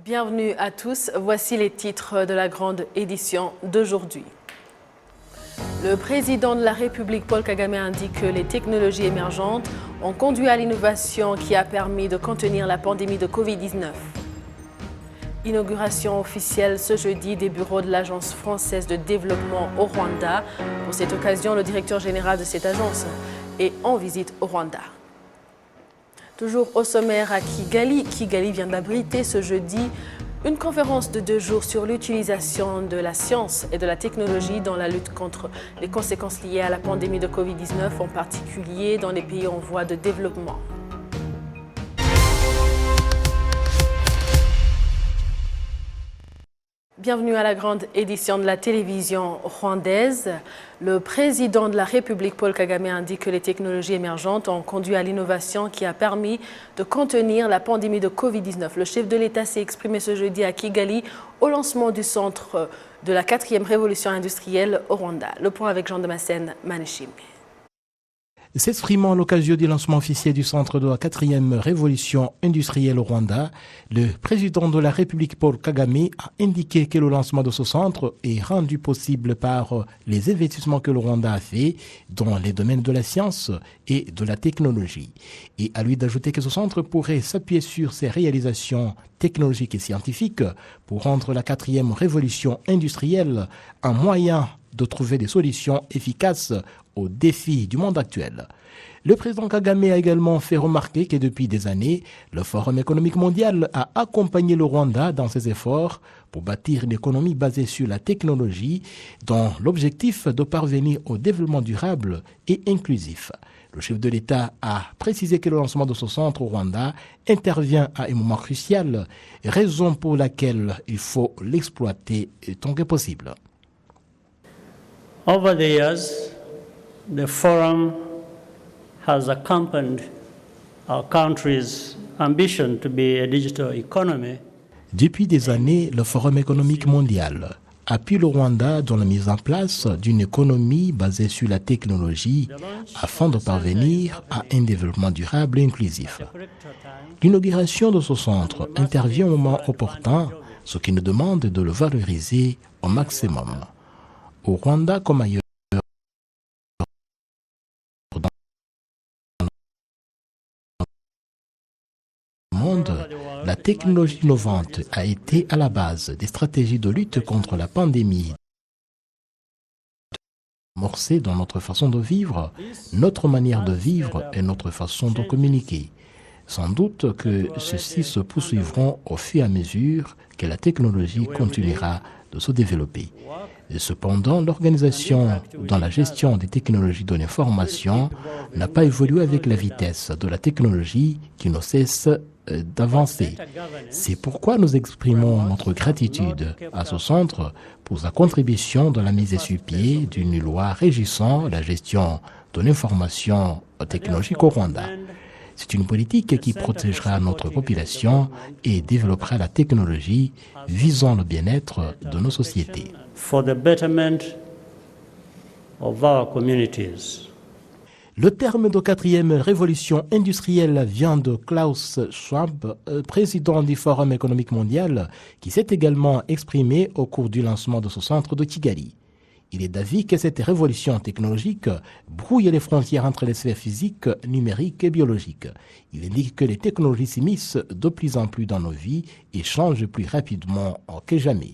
Bienvenue à tous, voici les titres de la grande édition d'aujourd'hui. Le président de la République, Paul Kagame, indique que les technologies émergentes ont conduit à l'innovation qui a permis de contenir la pandémie de Covid-19. Inauguration officielle ce jeudi des bureaux de l'Agence française de développement au Rwanda. Pour cette occasion, le directeur général de cette agence est en visite au Rwanda. Toujours au sommaire à Kigali, Kigali vient d'abriter ce jeudi une conférence de 2 jours sur l'utilisation de la science et de la technologie dans la lutte contre les conséquences liées à la pandémie de Covid-19, en particulier dans les pays en voie de développement. Bienvenue à la grande édition de la télévision rwandaise. Le président de la République, Paul Kagame, indique que les technologies émergentes ont conduit à l'innovation qui a permis de contenir la pandémie de Covid-19. Le chef de l'État s'est exprimé ce jeudi à Kigali au lancement du centre de la 4e révolution industrielle au Rwanda. Le point avec Jean Damascène Maneshimbe. S'exprimant à l'occasion du lancement officiel du centre de la 4e révolution industrielle au Rwanda, le président de la République Paul Kagame a indiqué que le lancement de ce centre est rendu possible par les investissements que le Rwanda a fait dans les domaines de la science et de la technologie. Et à lui d'ajouter que ce centre pourrait s'appuyer sur ses réalisations technologiques et scientifiques pour rendre la 4e révolution industrielle un moyen de trouver des solutions efficaces aux défis du monde actuel. Le président Kagame a également fait remarquer que depuis des années, le Forum économique mondial a accompagné le Rwanda dans ses efforts pour bâtir une économie basée sur la technologie dans l'objectif de parvenir au développement durable et inclusif. Le chef de l'État a précisé que le lancement de ce centre au Rwanda intervient à un moment crucial, raison pour laquelle il faut l'exploiter tant que possible. Over the years, the forum has accompanied our country's ambition to be a digital economy. Depuis des années, le Forum économique mondial appuie le Rwanda dans la mise en place d'une économie basée sur la technologie afin de parvenir à un développement durable et inclusif. L'inauguration de ce centre intervient au moment opportun, ce qui nous demande de le valoriser au maximum. Au Rwanda comme ailleurs dans le monde, la technologie innovante a été à la base des stratégies de lutte contre la pandémie amorcée dans notre façon de vivre, notre manière de vivre et notre façon de communiquer. Sans doute que ceux-ci se poursuivront au fur et à mesure que la technologie continuera de se développer. Et cependant, l'organisation dans la gestion des technologies de l'information n'a pas évolué avec la vitesse de la technologie qui ne cesse d'avancer. C'est pourquoi nous exprimons notre gratitude à ce centre pour sa contribution dans la mise sur pied d'une loi régissant la gestion de l'information technologique au Rwanda. C'est une politique qui protégera notre population et développera la technologie visant le bien-être de nos sociétés. For the betterment of our communities. Le terme de 4e révolution industrielle vient de Klaus Schwab, président du Forum économique mondial, qui s'est également exprimé au cours du lancement de ce centre de Kigali. Il est d'avis que cette révolution technologique brouille les frontières entre les sphères physiques, numériques et biologiques. Il indique que les technologies s'immiscent de plus en plus dans nos vies et changent plus rapidement que jamais.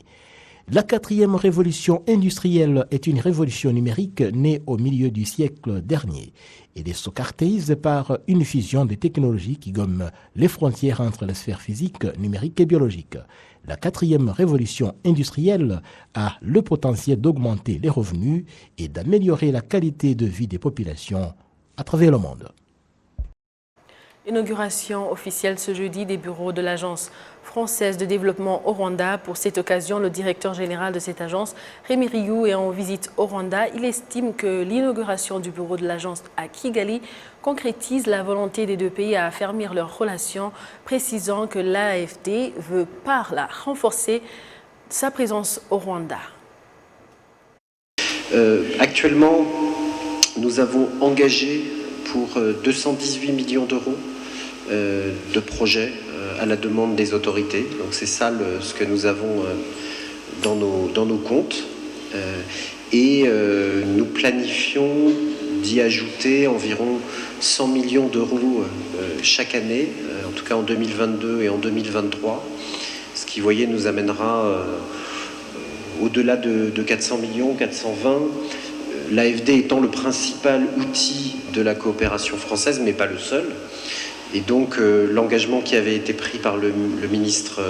La 4e révolution industrielle est une révolution numérique née au milieu du siècle dernier. Elle se caractérise par une fusion des technologies qui gomment les frontières entre les sphères physiques, numériques et biologiques. La 4e révolution industrielle a le potentiel d'augmenter les revenus et d'améliorer la qualité de vie des populations à travers le monde. Inauguration officielle ce jeudi des bureaux de l'Agence française de développement au Rwanda. Pour cette occasion, le directeur général de cette agence, Rémi Rioux, est en visite au Rwanda. Il estime que l'inauguration du bureau de l'agence à Kigali concrétise la volonté des deux pays à affermir leurs relations, précisant que l'AFD veut par là renforcer sa présence au Rwanda. Actuellement, nous avons engagé pour 218 millions d'euros de projets à la demande des autorités. Donc c'est ça ce que nous avons dans nos comptes. Et nous planifions d'y ajouter environ 100 millions d'euros chaque année, en tout cas en 2022 et en 2023, ce qui, vous voyez, nous amènera au-delà de 400 millions, 420, l'AFD étant le principal outil de la coopération française, mais pas le seul. Et donc l'engagement qui avait été pris par le ministre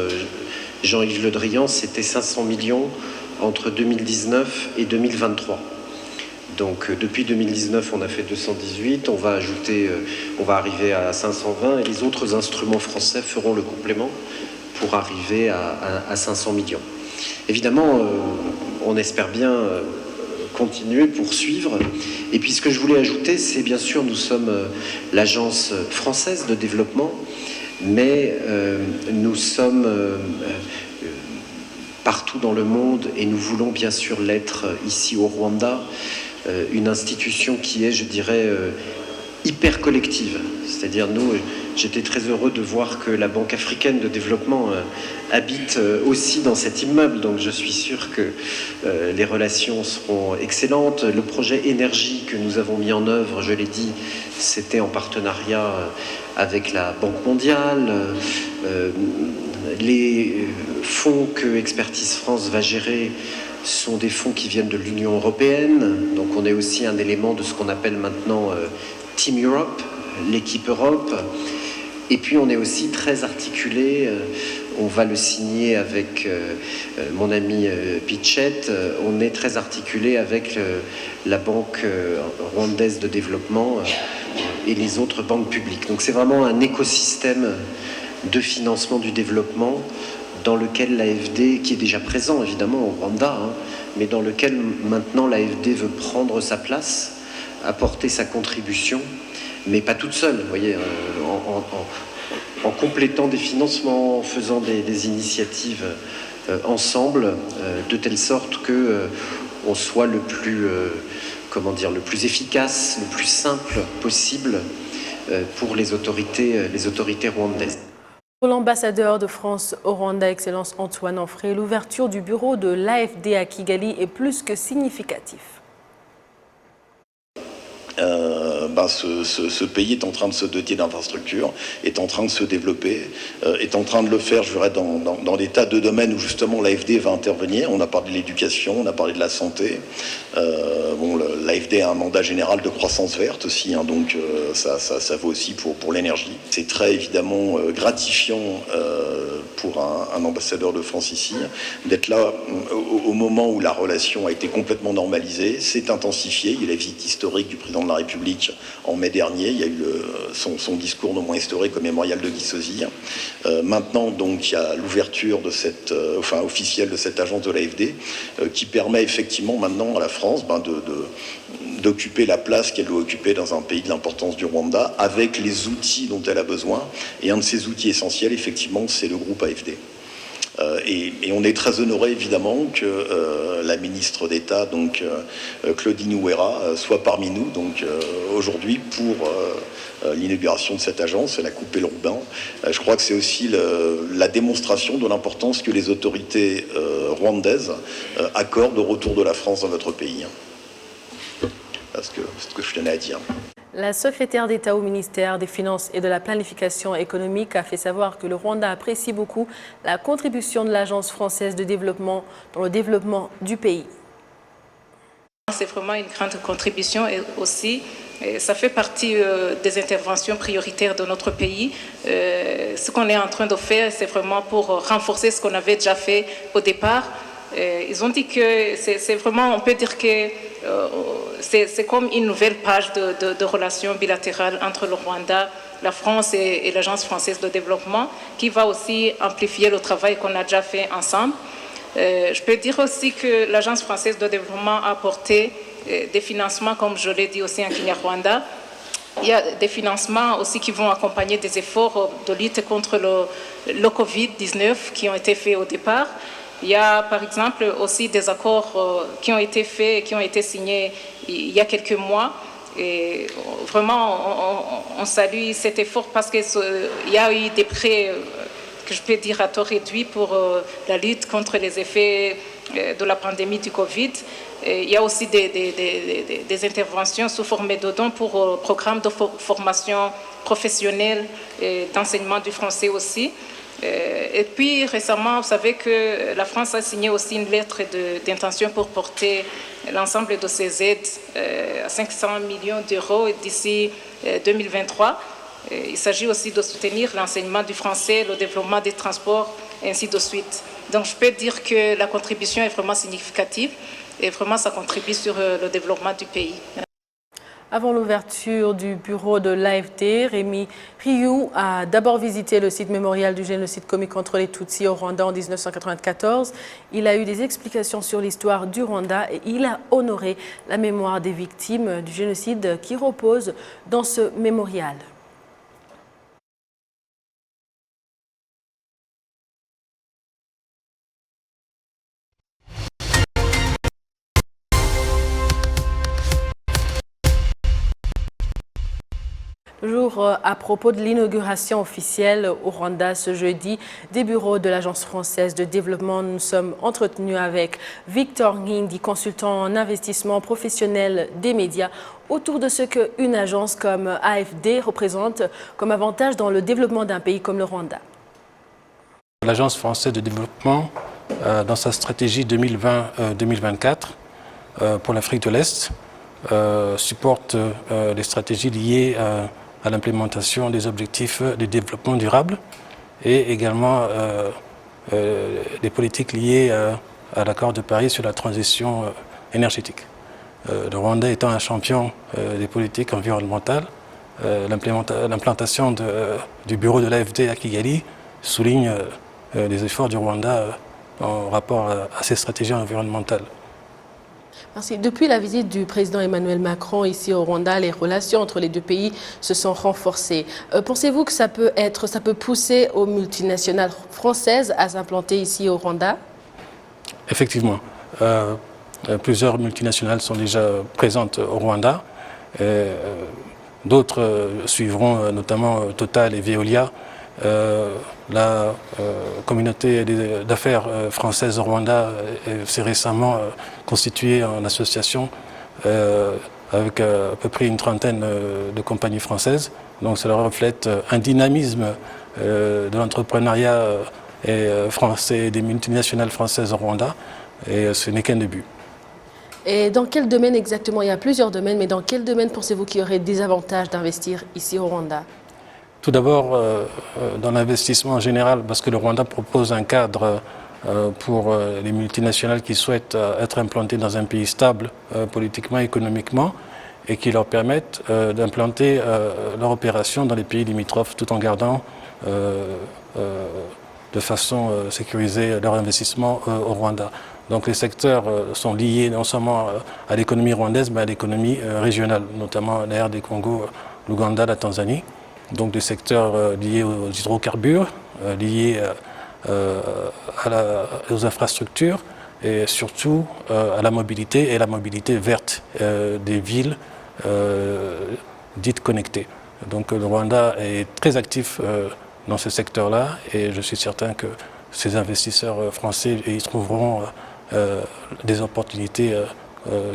Jean-Yves Le Drian, c'était 500 millions entre 2019 et 2023. Donc depuis 2019, on a fait 218, on va arriver à 520 et les autres instruments français feront le complément pour arriver à 500 millions. Évidemment, on espère bien continuer, poursuivre. Et puis ce que je voulais ajouter, c'est bien sûr, nous sommes l'agence française de développement, mais nous sommes partout dans le monde et nous voulons bien sûr l'être ici au Rwanda, une institution qui est, je dirais, hyper collective. C'est-à-dire, j'étais très heureux de voir que la Banque africaine de développement habite aussi dans cet immeuble, donc je suis sûr que les relations seront excellentes. Le projet énergie que nous avons mis en œuvre, je l'ai dit, c'était en partenariat avec la Banque mondiale. Les fonds que Expertise France va gérer sont des fonds qui viennent de l'Union européenne, donc on est aussi un élément de ce qu'on appelle maintenant Team Europe, l'équipe Europe. Et puis on est aussi très articulé, on va le signer avec mon ami Pichette, on est très articulé avec la Banque rwandaise de développement et les autres banques publiques. Donc c'est vraiment un écosystème de financement du développement dans lequel l'AFD, qui est déjà présent évidemment au Rwanda, mais dans lequel maintenant l'AFD veut prendre sa place, apporter sa contribution, mais pas toute seule, vous voyez, en complétant des financements, en faisant des initiatives ensemble, de telle sorte que on soit le plus efficace, le plus simple possible pour les autorités rwandaises. Pour l'ambassadeur de France au Rwanda, Excellence Antoine Onfray, l'ouverture du bureau de l'AFD à Kigali est plus que significative. Ce pays est en train de se doter d'infrastructures, est en train de se développer, est en train de le faire, je dirais, dans des tas de domaines où justement l'AFD va intervenir. On a parlé de l'éducation, on a parlé de la santé. L'AFD a un mandat général de croissance verte aussi, donc ça vaut aussi pour l'énergie. C'est très évidemment gratifiant pour un ambassadeur de France ici d'être là au moment où la relation a été complètement normalisée, s'est intensifiée. Il y a la visite historique du président de la République en mai dernier. Il y a eu son discours non moins historique au mémorial de Guy Sozy. Maintenant, donc, il y a l'ouverture de officielle de cette agence de l'AFD qui permet effectivement maintenant à la France d'occuper la place qu'elle doit occuper dans un pays de l'importance du Rwanda avec les outils dont elle a besoin. Et un de ces outils essentiels, effectivement, c'est le groupe AFD. Et on est très honoré évidemment que la ministre d'État, donc Claudine Ouera, soit parmi nous donc aujourd'hui pour l'inauguration de cette agence. Elle a coupé le ruban. Je crois que c'est aussi la démonstration de l'importance que les autorités rwandaises accordent au retour de la France dans notre pays. C'est ce que je tenais à dire. La secrétaire d'État au ministère des Finances et de la Planification économique a fait savoir que le Rwanda apprécie beaucoup la contribution de l'Agence française de développement dans le développement du pays. C'est vraiment une grande contribution et aussi ça fait partie des interventions prioritaires de notre pays. Ce qu'on est en train de faire, c'est vraiment pour renforcer ce qu'on avait déjà fait au départ. Ils ont dit que c'est vraiment, on peut dire que c'est comme une nouvelle page de relations bilatérales entre le Rwanda, la France et l'Agence française de développement qui va aussi amplifier le travail qu'on a déjà fait ensemble. Je peux dire aussi que l'Agence française de développement a apporté des financements, comme je l'ai dit aussi en Kinyarwanda. Il y a des financements aussi qui vont accompagner des efforts de lutte contre le Covid-19 qui ont été faits au départ. Il y a par exemple aussi des accords qui ont été faits, qui ont été signés il y a quelques mois. Et vraiment, on salue cet effort parce qu'il y a eu des prêts que je peux dire à taux réduit pour la lutte contre les effets de la pandémie du Covid. Il y a aussi des interventions sous forme de dons pour programmes de formation professionnelle et d'enseignement du français aussi. Et puis récemment, vous savez que la France a signé aussi une lettre d'intention pour porter l'ensemble de ces aides à 500 millions d'euros d'ici 2023. Il s'agit aussi de soutenir l'enseignement du français, le développement des transports, et ainsi de suite. Donc je peux dire que la contribution est vraiment significative et vraiment ça contribue sur le développement du pays. Avant l'ouverture du bureau de l'AFD, Rémi Rioux a d'abord visité le site mémorial du génocide commis contre les Tutsis au Rwanda en 1994. Il a eu des explications sur l'histoire du Rwanda et il a honoré la mémoire des victimes du génocide qui repose dans ce mémorial. Toujours à propos de l'inauguration officielle au Rwanda ce jeudi des bureaux de l'Agence française de développement, nous sommes entretenus avec Victor Ngindi, consultant en investissement professionnel des médias, autour de ce qu'une agence comme AFD représente comme avantage dans le développement d'un pays comme le Rwanda. L'Agence française de développement, dans sa stratégie 2020-2024 pour l'Afrique de l'Est, supporte les stratégies liées à l'implémentation des objectifs de développement durable et également des politiques liées à l'accord de Paris sur la transition énergétique. Le Rwanda étant un champion des politiques environnementales, l'implantation du bureau de l'AFD à Kigali souligne les efforts du Rwanda en rapport à ces stratégies environnementales. Merci. Depuis la visite du président Emmanuel Macron ici au Rwanda, les relations entre les deux pays se sont renforcées. Pensez-vous que ça peut pousser aux multinationales françaises à s'implanter ici au Rwanda? Effectivement. Plusieurs multinationales sont déjà présentes au Rwanda. D'autres suivront, notamment Total et Veolia. La communauté d'affaires française au Rwanda s'est récemment constituée en association avec à peu près une trentaine de compagnies françaises. Donc cela reflète un dynamisme de l'entrepreneuriat français, des multinationales françaises au Rwanda, et ce n'est qu'un début. Et dans quel domaine exactement? Il y a plusieurs domaines, mais dans quel domaine pensez-vous qu'il y aurait des avantages d'investir ici au Rwanda? Tout d'abord, dans l'investissement en général, parce que le Rwanda propose un cadre pour les multinationales qui souhaitent être implantées dans un pays stable politiquement et économiquement et qui leur permettent d'implanter leur opération dans les pays limitrophes tout en gardant de façon sécurisée leur investissement au Rwanda. Donc les secteurs sont liés non seulement à l'économie rwandaise mais à l'économie régionale, notamment la RD Congo, l'Ouganda, la Tanzanie. Donc des secteurs liés aux hydrocarbures, liés aux infrastructures et surtout à la mobilité et la mobilité verte des villes dites connectées. Donc le Rwanda est très actif dans ce secteur-là et je suis certain que ces investisseurs français y trouveront des opportunités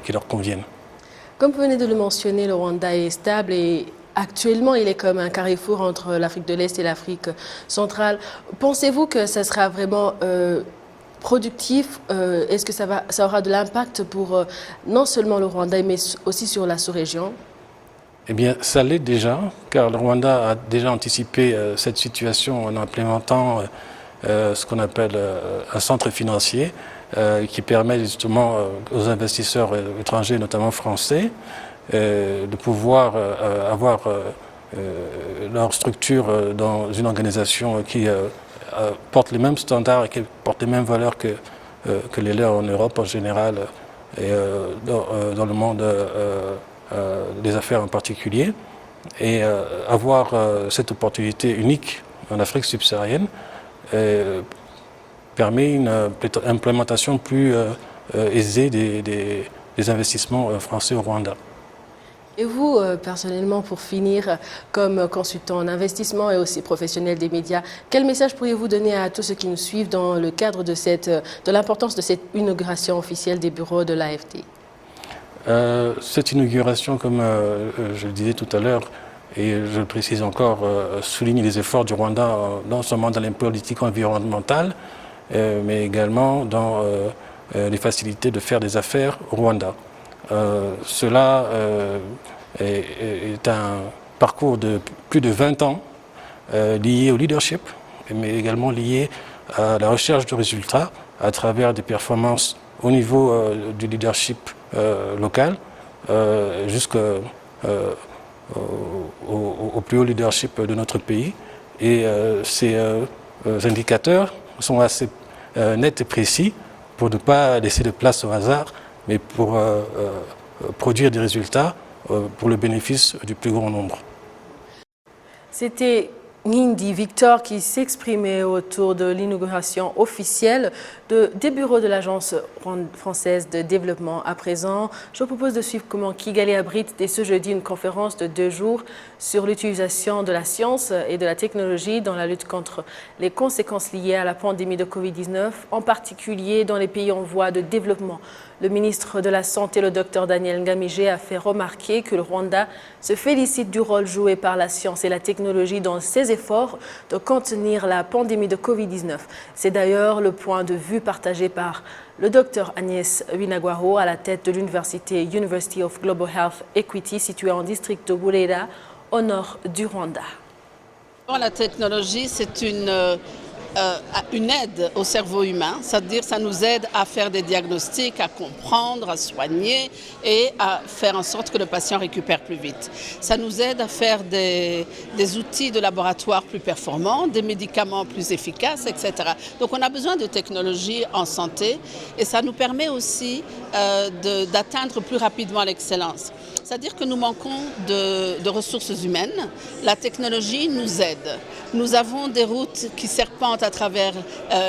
qui leur conviennent. Comme vous venez de le mentionner, le Rwanda est stable et actuellement, il est comme un carrefour entre l'Afrique de l'Est et l'Afrique centrale. Pensez-vous que ça sera vraiment productif? Est-ce que ça aura de l'impact pour non seulement le Rwanda, mais aussi sur la sous-région? Eh bien, ça l'est déjà, car le Rwanda a déjà anticipé cette situation en implémentant ce qu'on appelle un centre financier qui permet justement aux investisseurs étrangers, notamment français, de pouvoir avoir leur structure dans une organisation qui porte les mêmes standards et qui porte les mêmes valeurs que les leurs en Europe en général et dans le monde des affaires en particulier. Et avoir cette opportunité unique en Afrique subsaharienne permet une implémentation plus aisée des investissements français au Rwanda. Et vous, personnellement, pour finir, comme consultant en investissement et aussi professionnel des médias, quel message pourriez-vous donner à tous ceux qui nous suivent dans le cadre de l'importance de cette inauguration officielle des bureaux de l'AFD? Cette inauguration, comme je le disais tout à l'heure, et je le précise encore, souligne les efforts du Rwanda, non seulement dans les politiques environnementales, mais également dans les facilités de faire des affaires au Rwanda. Cela est un parcours de plus de 20 ans lié au leadership, mais également lié à la recherche de résultats à travers des performances au niveau du leadership local jusqu'au plus haut leadership de notre pays. Et ces indicateurs sont assez nets et précis pour ne pas laisser de place au hasard, mais pour produire des résultats pour le bénéfice du plus grand nombre. C'était Nindi Victor qui s'exprimait autour de l'inauguration officielle des bureaux de l'Agence française de développement. À présent, je vous propose de suivre comment Kigali abrite dès ce jeudi une conférence de 2 jours sur l'utilisation de la science et de la technologie dans la lutte contre les conséquences liées à la pandémie de Covid-19, en particulier dans les pays en voie de développement. Le ministre de la Santé, le Dr Daniel Ngamije, a fait remarquer que le Rwanda se félicite du rôle joué par la science et la technologie dans ses efforts de contenir la pandémie de Covid-19. C'est d'ailleurs le point de vue partagé par le Dr Agnès Binagwaho à la tête de l'université University of Global Health Equity située en district de Burera, au nord du Rwanda. La technologie, c'est une aide au cerveau humain, c'est-à-dire ça nous aide à faire des diagnostics, à comprendre, à soigner et à faire en sorte que le patient récupère plus vite. Ça nous aide à faire des outils de laboratoire plus performants, des médicaments plus efficaces, etc. Donc on a besoin de technologies en santé et ça nous permet aussi d'atteindre plus rapidement l'excellence. C'est-à-dire que nous manquons de ressources humaines. La technologie nous aide. Nous avons des routes qui serpentent à travers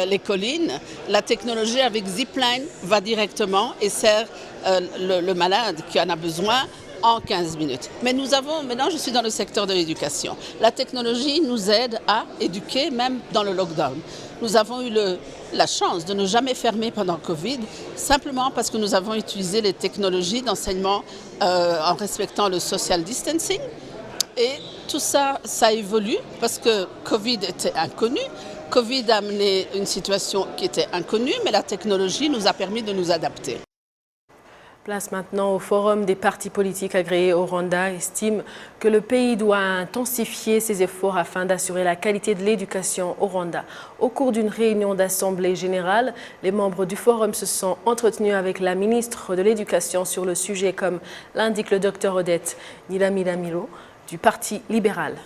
les collines. La technologie avec Zipline va directement et sert le malade qui en a besoin en 15 minutes. Mais maintenant je suis dans le secteur de l'éducation. La technologie nous aide à éduquer même dans le lockdown. Nous avons eu la chance de ne jamais fermer pendant le Covid, simplement parce que nous avons utilisé les technologies d'enseignement en respectant le social distancing. Et tout ça, ça évolue parce que Covid était inconnu. Covid a amené une situation qui était inconnue, mais la technologie nous a permis de nous adapter. Place maintenant au Forum des partis politiques agréés au Rwanda estime que le pays doit intensifier ses efforts afin d'assurer la qualité de l'éducation au Rwanda. Au cours d'une réunion d'assemblée générale, les membres du forum se sont entretenus avec la ministre de l'Éducation sur le sujet, comme l'indique le Dr Odette Nilamila-Milo du Parti libéral.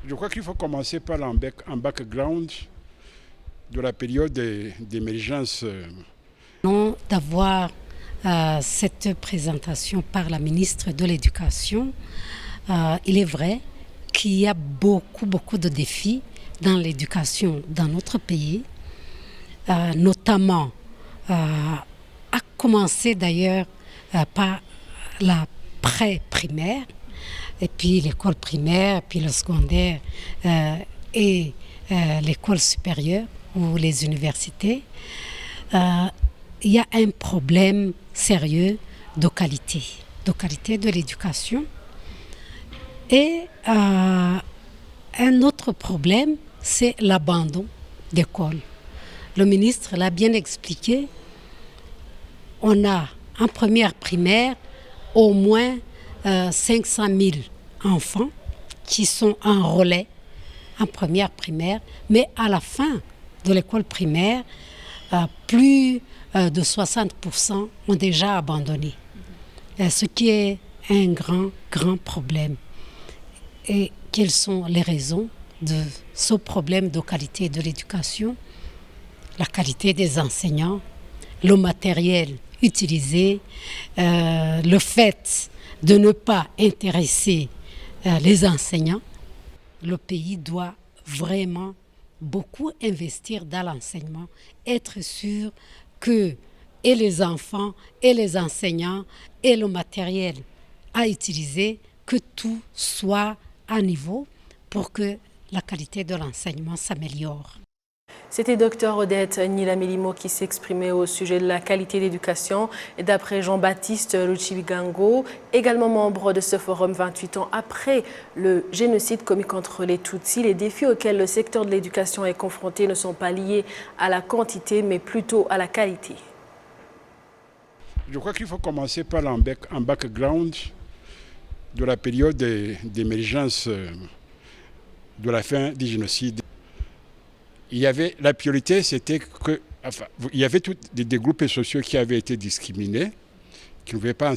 Je crois qu'il faut commencer par un background de la période d'émergence. Non, d'avoir cette présentation par la ministre de l'Éducation, il est vrai qu'il y a beaucoup de défis dans l'éducation dans notre pays, notamment à commencer d'ailleurs par la pré-primaire, et puis l'école primaire, puis le secondaire et l'école supérieure ou les universités. Il y a un problème sérieux de qualité de l'éducation. Et un autre problème, c'est l'abandon d'école. Le ministre l'a bien expliqué. On a en première primaire au moins 500 000 enfants qui sont en relais en première primaire, mais à la fin de l'école primaire, plus de 60% ont déjà abandonné, ce qui est un grand problème. Et quelles sont les raisons de ce problème de qualité de l'éducation? La qualité des enseignants, le matériel utilisé, le fait de ne pas intéresser les enseignants. Le pays doit vraiment beaucoup investir dans l'enseignement, être sûr que et les enfants et les enseignants et le matériel à utiliser, que tout soit à niveau pour que la qualité de l'enseignement s'améliore. C'était Dr Odette Nyilamilimo qui s'exprimait au sujet de la qualité d'éducation. Et d'après Jean-Baptiste Luchibigango, également membre de ce forum 28 ans après le génocide commis contre les Tutsis, les défis auxquels le secteur de l'éducation est confronté ne sont pas liés à la quantité, mais plutôt à la qualité. Je crois qu'il faut commencer par un background de la période d'émergence de la fin du génocide. La priorité, c'était que, il y avait des groupes sociaux qui avaient été discriminés, qui ne pouvaient pas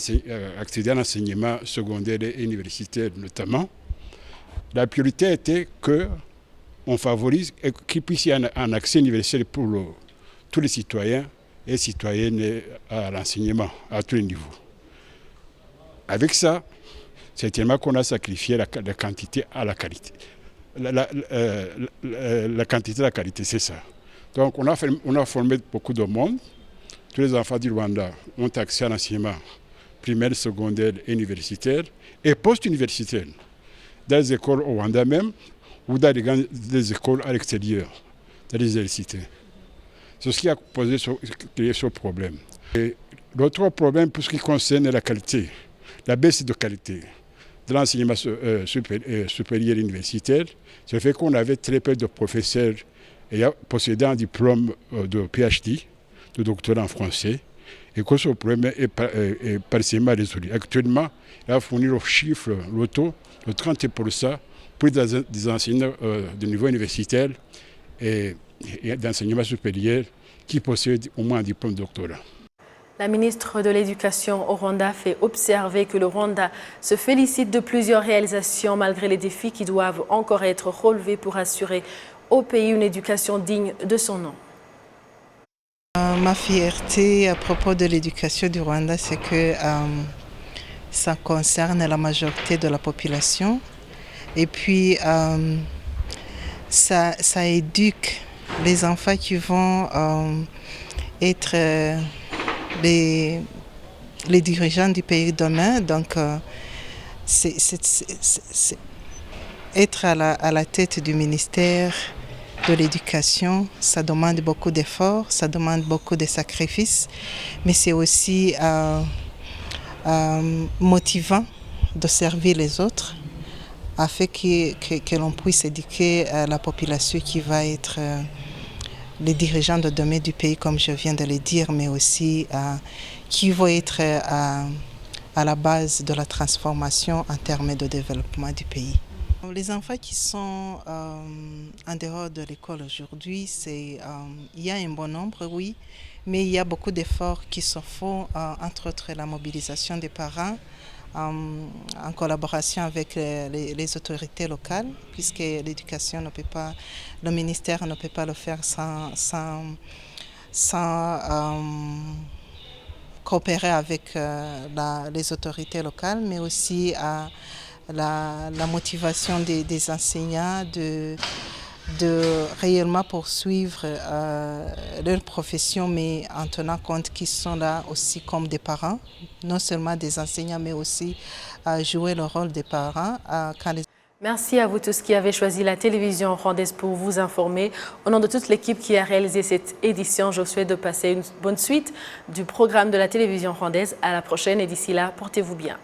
accéder à l'enseignement secondaire et universitaire notamment. La priorité était qu'on favorise et qu'il puisse y avoir un accès universel pour tous les citoyens et citoyennes à l'enseignement à tous les niveaux. Avec ça, c'est tellement qu'on a sacrifié la quantité à la qualité. La quantité et la qualité, c'est ça. Donc on a formé beaucoup de monde. Tous les enfants du Rwanda ont accès à l'enseignement primaire, secondaire, universitaire et post-universitaire, dans les écoles au Rwanda même ou dans les écoles à l'extérieur, dans les universités. C'est ce qui a créé ce problème. L'autre problème, pour ce qui concerne la qualité, la baisse de qualité de l'enseignement supérieur universitaire, c'est fait qu'on avait très peu de professeurs possédant un diplôme de PhD, de doctorat en français, et que ce problème est partiellement résolu. Actuellement, il va fournir le chiffre, le taux de 30% pour des enseignants de niveau universitaire et d'enseignement supérieur qui possèdent au moins un diplôme de doctorat. La ministre de l'Éducation au Rwanda fait observer que le Rwanda se félicite de plusieurs réalisations malgré les défis qui doivent encore être relevés pour assurer au pays une éducation digne de son nom. Ma fierté à propos de l'éducation du Rwanda, c'est que ça concerne la majorité de la population et puis ça éduque les enfants qui vont être les dirigeants du pays demain. Donc, être à la tête du ministère de l'Éducation, ça demande beaucoup d'efforts, ça demande beaucoup de sacrifices, mais c'est aussi motivant de servir les autres afin que l'on puisse éduquer la population qui va être les dirigeants de demain du pays, comme je viens de le dire, mais aussi qui vont être à la base de la transformation en termes de développement du pays. Les enfants qui sont en dehors de l'école aujourd'hui, il y a un bon nombre, oui, mais il y a beaucoup d'efforts qui se font, entre autres la mobilisation des parents, en collaboration avec les autorités locales, puisque l'éducation ne peut pas, le ministère ne peut pas le faire sans coopérer avec les autorités locales, mais aussi la motivation des enseignants de réellement poursuivre leur profession, mais en tenant compte qu'ils sont là aussi comme des parents, non seulement des enseignants, mais aussi jouer le rôle des parents. Merci à vous tous qui avez choisi la télévision rwandaise pour vous informer. Au nom de toute l'équipe qui a réalisé cette édition, je vous souhaite de passer une bonne suite du programme de la télévision rwandaise. À la prochaine et d'ici là, portez-vous bien.